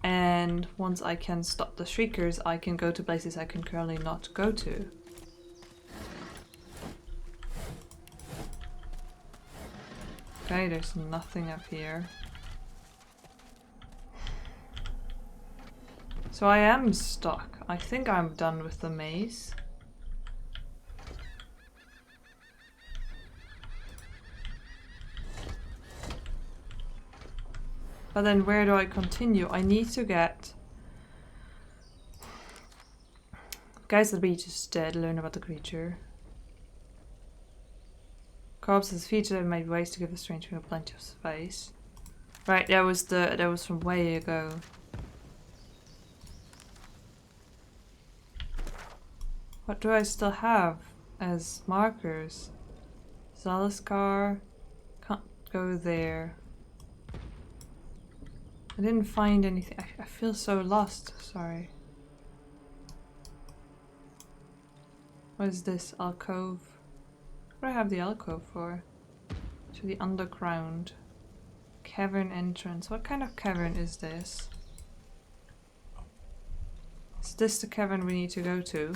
And once I can stop the shriekers, I can go to places I can currently not go to. Okay, there's nothing up here. So I am stuck. I think I'm done with the maze. But then where do I continue? I need to get... Guys, the beach is dead. Learn about the creature. Corpse is featured and made ways to give the strange people plenty of space. Right, that was from way ago. What do I still have as markers? Zalaskar. Can't go there. I didn't find anything. I feel so lost. Sorry. What is this? Alcove? What do I have the alcove for? To the underground. Cavern entrance. What kind of cavern is this? Is this the cavern we need to go to?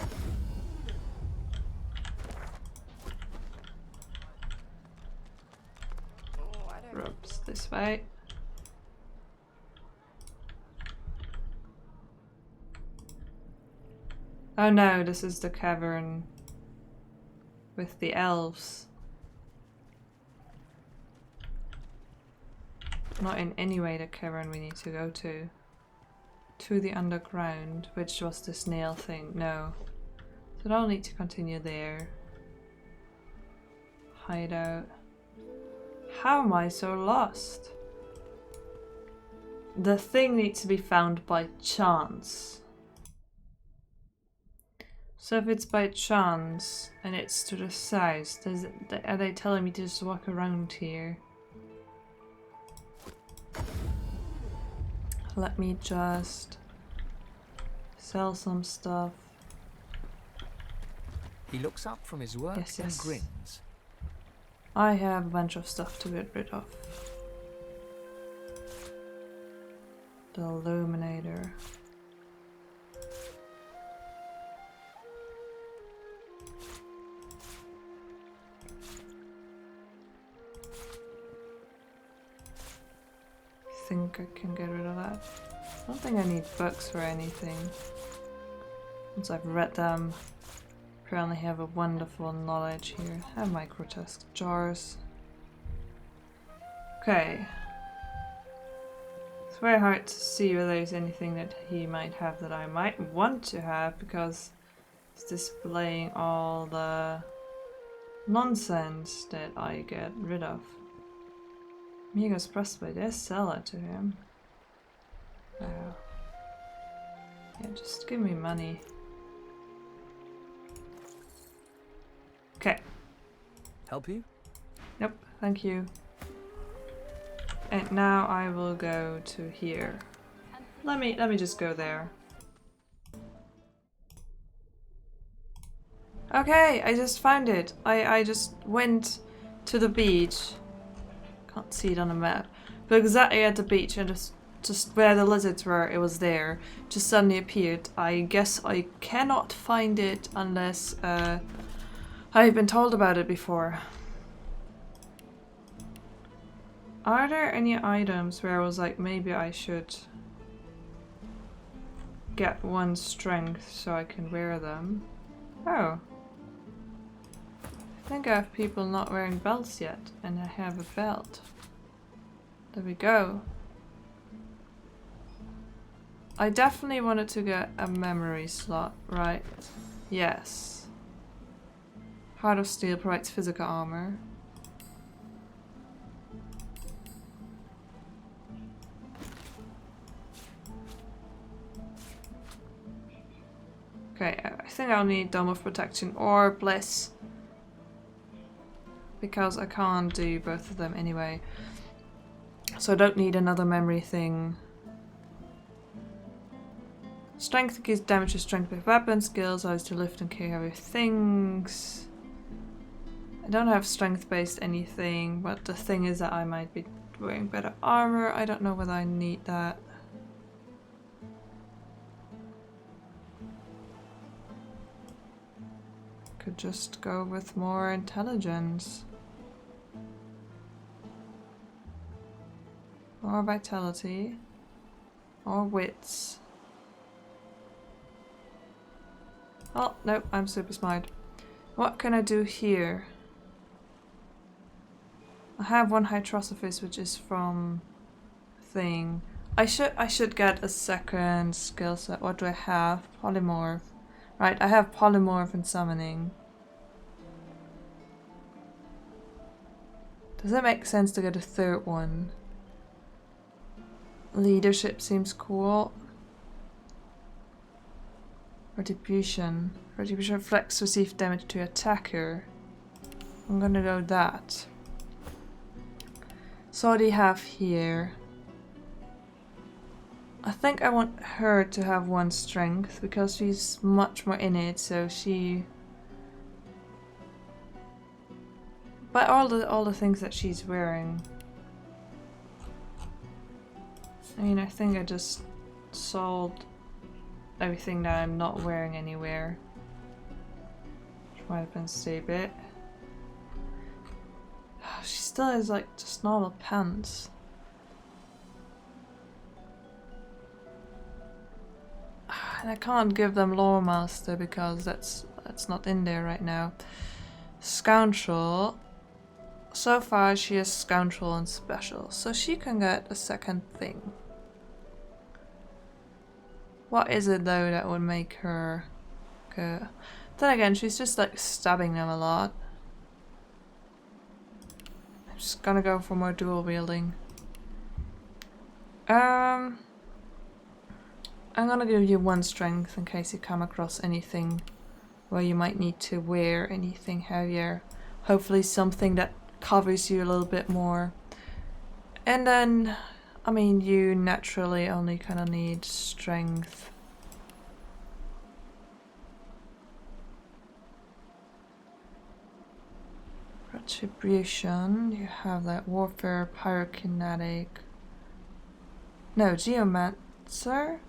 Ropes this way. Oh no, this is the cavern with the elves. Not in any way the cavern we need to go to. To the underground, which was the snail thing. No. So I don't need to continue there. Hideout. How am I so lost? The thing needs to be found by chance. So if it's by chance and it's to the south, are they telling me to just walk around here? Let me just sell some stuff. He looks up from his work and grins. I have a bunch of stuff to get rid of. The illuminator. I think I can get rid of that. I don't think I need books or anything. Once I've read them, apparently have a wonderful knowledge here. I have my grotesque jars. Okay. It's very hard to see whether there's anything that he might have that I might want to have, because it's displaying all the nonsense that I get rid of. Amigos pressed by this, sell it to him. Wow. Yeah, just give me money. Okay. Help you? Nope, thank you. And now I will go to here. Let me just go there. Okay, I just found it. I just went to the beach. Can't see it on the map. But exactly at the beach, and just where the lizards were, it was there. Just suddenly appeared. I guess I cannot find it unless I've been told about it before. Are there any items where I was like, maybe I should get one strength so I can wear them? Oh. I think I have people not wearing belts yet, and I have a belt. There we go. I definitely wanted to get a memory slot, right? Yes. Heart of Steel provides physical armor. I think I'll need Dome of Protection or Bliss. Because I can't do both of them anyway. So I don't need another memory thing. Strength increases damage to strength with weapons, skills, allows to lift and carry heavy things. I don't have strength based anything, but the thing is that I might be wearing better armor. I don't know whether I need that. Could just go with more intelligence. Or vitality. Or wits. Oh, nope, I'm super smart. What can I do here? I have one Hytrosophis, which is from thing. I should get a second skill set. What do I have? Polymorph. Right, I have polymorph and summoning. Does it make sense to get a third one? Leadership seems cool. Retribution. Retribution reflects received damage to attacker. I'm gonna go that. So what do you have here? I think I want her to have one strength because she's much more in it, so she... But all the things that she's wearing... I mean, I think I just sold everything that I'm not wearing anywhere. Which might have been stupid. She still has like just normal pants. And I can't give them Lore Master because that's not in there right now. Scoundrel. So far she is Scoundrel and Special, so she can get a second thing. What is it though that would make her good? Then again, she's just like stabbing them a lot. I'm just gonna go for more dual wielding. I'm gonna give you one strength in case you come across anything where you might need to wear anything heavier. Hopefully something that covers you a little bit more. And then, I mean, you naturally only kind of need strength. Retribution, you have that warfare, pyrokinetic. No, geomancer?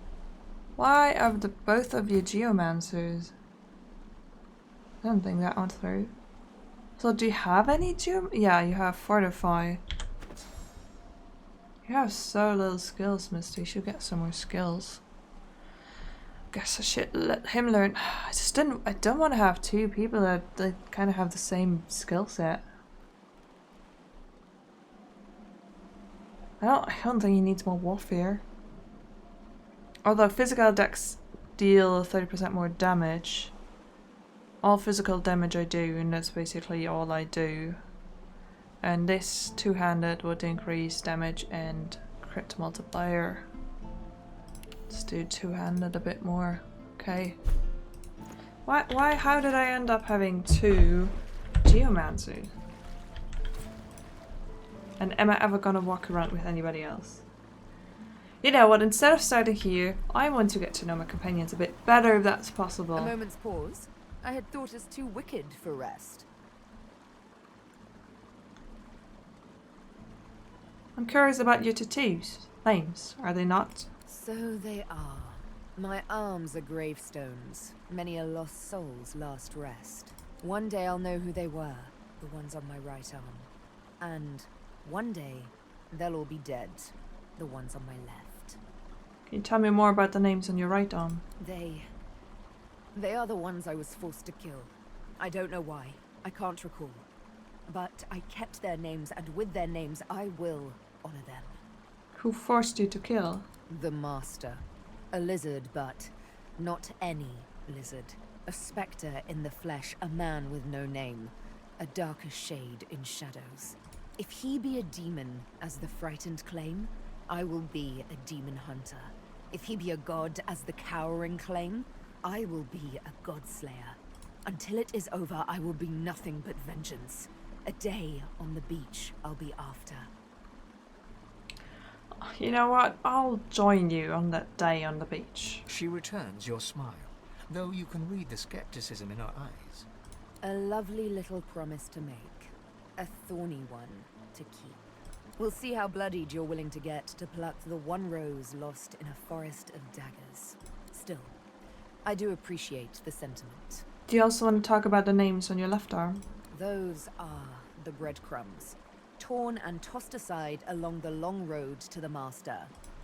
Why are both of you geomancers? I don't think that went through. So do you have any yeah, you have fortify. You have so little skills, Misty. You should get some more skills. Guess I should let him learn. I don't want to have two people that kind of have the same skill set. I don't think he needs more warfare. Although physical attacks deal 30% more damage. All physical damage I do, and that's basically all I do. And this two-handed would increase damage and crit multiplier. Let's do two-handed a bit more. Okay. How did I end up having two geomancers? And am I ever gonna walk around with anybody else? You know what, instead of starting here, I want to get to know my companions a bit better if that's possible. A moment's pause. I had thought us too wicked for rest. I'm curious about your tattoos. Names, are they not? So they are. My arms are gravestones. Many a lost soul's last rest. One day I'll know who they were, the ones on my right arm. And one day, they'll all be dead, the ones on my left. Can you tell me more about the names on your right arm? They are the ones I was forced to kill. I don't know why. I can't recall. But I kept their names, and with their names, I will honor them. Who forced you to kill? The Master. A lizard, but not any lizard. A spectre in the flesh, a man with no name. A darker shade in shadows. If he be a demon, as the frightened claim, I will be a demon hunter. If he be a god, as the cowering claim, I will be a godslayer. Until it is over, I will be nothing but vengeance. A day on the beach I'll be after. You know what? I'll join you on that day on the beach. She returns your smile, though you can read the skepticism in her eyes. A lovely little promise to make. A thorny one to keep. We'll see how bloodied you're willing to get to pluck the one rose lost in a forest of daggers. Still, I do appreciate the sentiment. Do you also want to talk about the names on your left arm? Those are the breadcrumbs, torn and tossed aside along the long road to the master.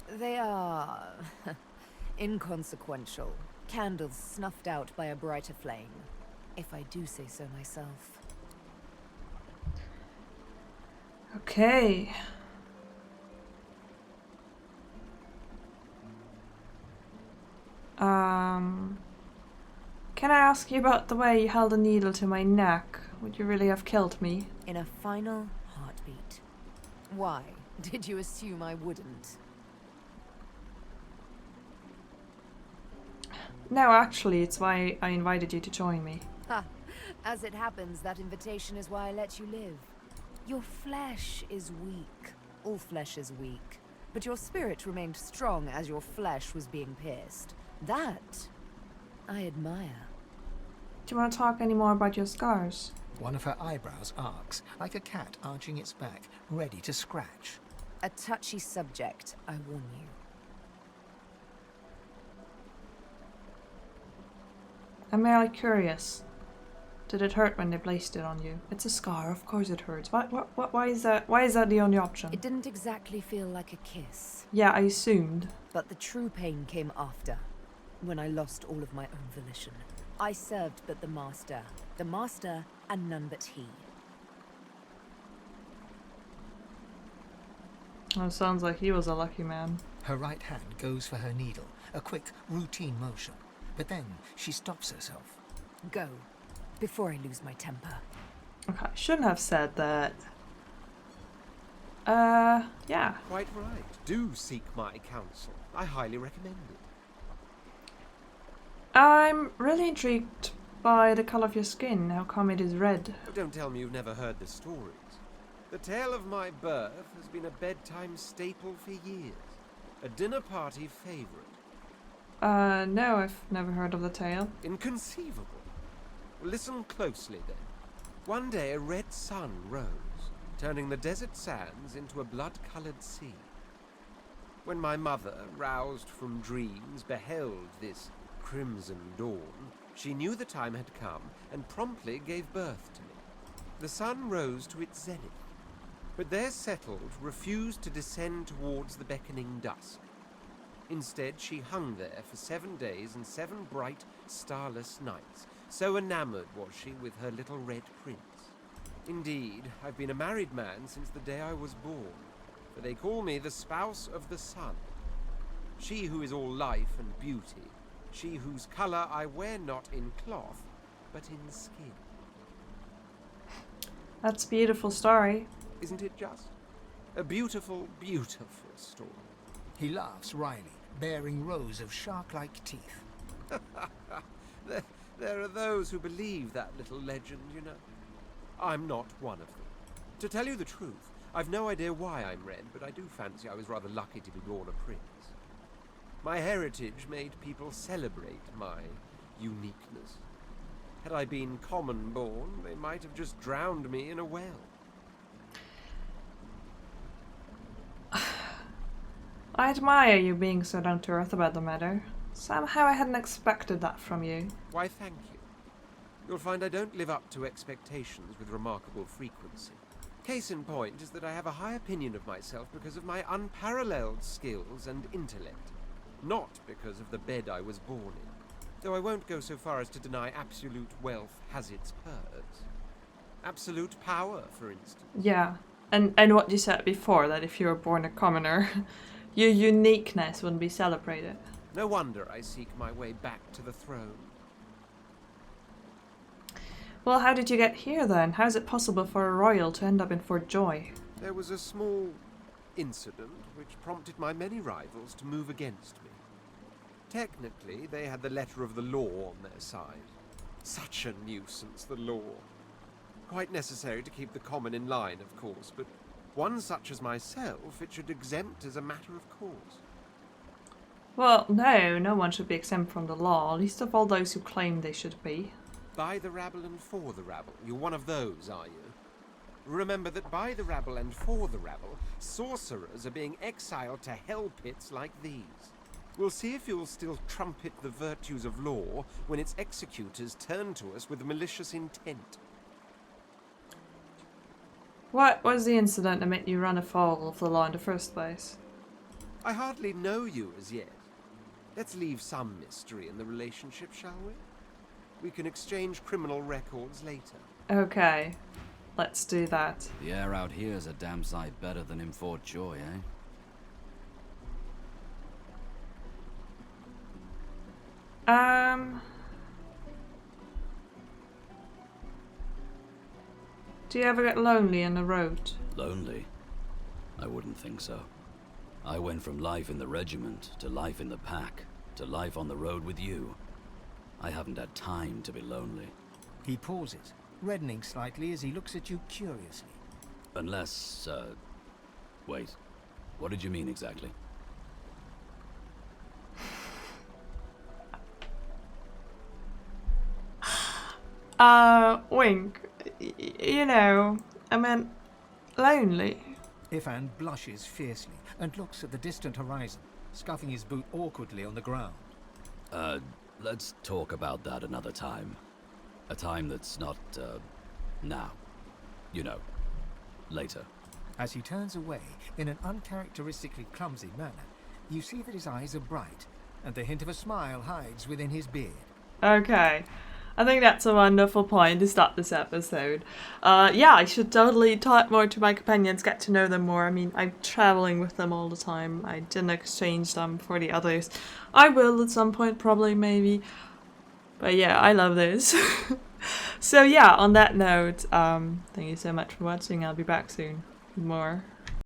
They are inconsequential, candles snuffed out by a brighter flame, if I do say so myself. Okay. Can I ask you about the way you held a needle to my neck? Would you really have killed me? In a final heartbeat. Why? Did you assume I wouldn't? No, actually, it's why I invited you to join me. Ha! As it happens, that invitation is why I let you live. Your flesh is weak. All flesh is weak. But your spirit remained strong as your flesh was being pierced. That I admire. Do you want to talk any more about your scars? One of her eyebrows arcs, like a cat arching its back, ready to scratch. A touchy subject, I warn you. I'm merely curious. Did it hurt when they placed it on you? It's a scar, of course it hurts. Why is that? Why is that the only option? It didn't exactly feel like a kiss. Yeah, I assumed. But the true pain came after, when I lost all of my own volition. I served but the master and none but he. Oh, sounds like he was a lucky man. Her right hand goes for her needle, a quick, routine motion. But then she stops herself. Go, before I lose my temper. Okay, I shouldn't have said that. Yeah. Quite right. Do seek my counsel. I highly recommend it. I'm really intrigued by the color of your skin. How come it is red? Oh, don't tell me you've never heard the stories. The tale of my birth has been a bedtime staple for years. A dinner party favorite. No, I've never heard of the tale. Inconceivable. Listen closely then. One day a red sun rose, turning the desert sands into a blood-colored sea. When my mother, roused from dreams, beheld this crimson dawn, she knew the time had come and promptly gave birth to me. The sun rose to its zenith, but there settled, refused to descend towards the beckoning dusk. Instead, she hung there for 7 days and 7 bright, starless nights. So enamored was she with her little red prince. Indeed, I've been a married man since the day I was born, for they call me the spouse of the sun. She who is all life and beauty, she whose colour I wear not in cloth, but in skin. That's a beautiful story. Isn't it just? A beautiful, beautiful story. He laughs wryly, baring rows of shark-like teeth. There are those who believe that little legend, you know. I'm not one of them. To tell you the truth, I've no idea why I'm red, but I do fancy I was rather lucky to be born a prince. My heritage made people celebrate my uniqueness. Had I been common born, they might have just drowned me in a well. I admire you being so down to earth about the matter. Somehow I hadn't expected that from you. Why, thank you. You'll find I don't live up to expectations with remarkable frequency. Case in point is that I have a high opinion of myself because of my unparalleled skills and intellect, not because of the bed I was born in. Though I won't go so far as to deny absolute wealth has its perks. Absolute power, for instance. Yeah, and what you said before, that if you were born a commoner, your uniqueness wouldn't be celebrated. No wonder I seek my way back to the throne. Well, how did you get here then? How is it possible for a royal to end up in Fort Joy? There was a small incident which prompted my many rivals to move against me. Technically, they had the letter of the law on their side. Such a nuisance, the law. Quite necessary to keep the common in line, of course, but one such as myself it should exempt as a matter of course. Well, no one should be exempt from the law, least of all those who claim they should be. By the rabble and for the rabble. You're one of those, are you? Remember that by the rabble and for the rabble, sorcerers are being exiled to hell pits like these. We'll see if you'll still trumpet the virtues of law when its executors turn to us with malicious intent. What was the incident that made you run afoul of the law in the first place? I hardly know you as yet. Let's leave some mystery in the relationship, shall we? We can exchange criminal records later. Okay, let's do that. The air out here's a damn sight better than in Fort Joy, eh? Do you ever get lonely on the road? Lonely? I wouldn't think so. I went from life in the regiment, to life in the pack, to life on the road with you. I haven't had time to be lonely. He pauses, reddening slightly as he looks at you curiously. Unless, wait. What did you mean exactly? Wink. You know, I meant lonely. Ifan blushes fiercely and looks at the distant horizon, scuffing his boot awkwardly on the ground. Let's talk about that another time. A time that's not, now. You know, later. As he turns away in an uncharacteristically clumsy manner, you see that his eyes are bright, and the hint of a smile hides within his beard. Okay. I think that's a wonderful point to start this episode. Yeah, I should totally talk more to my companions, get to know them more. I mean, I'm traveling with them all the time. I didn't exchange them for the others. I will at some point, probably, maybe. But yeah, I love this. So yeah, on that note, thank you so much for watching. I'll be back soon with more.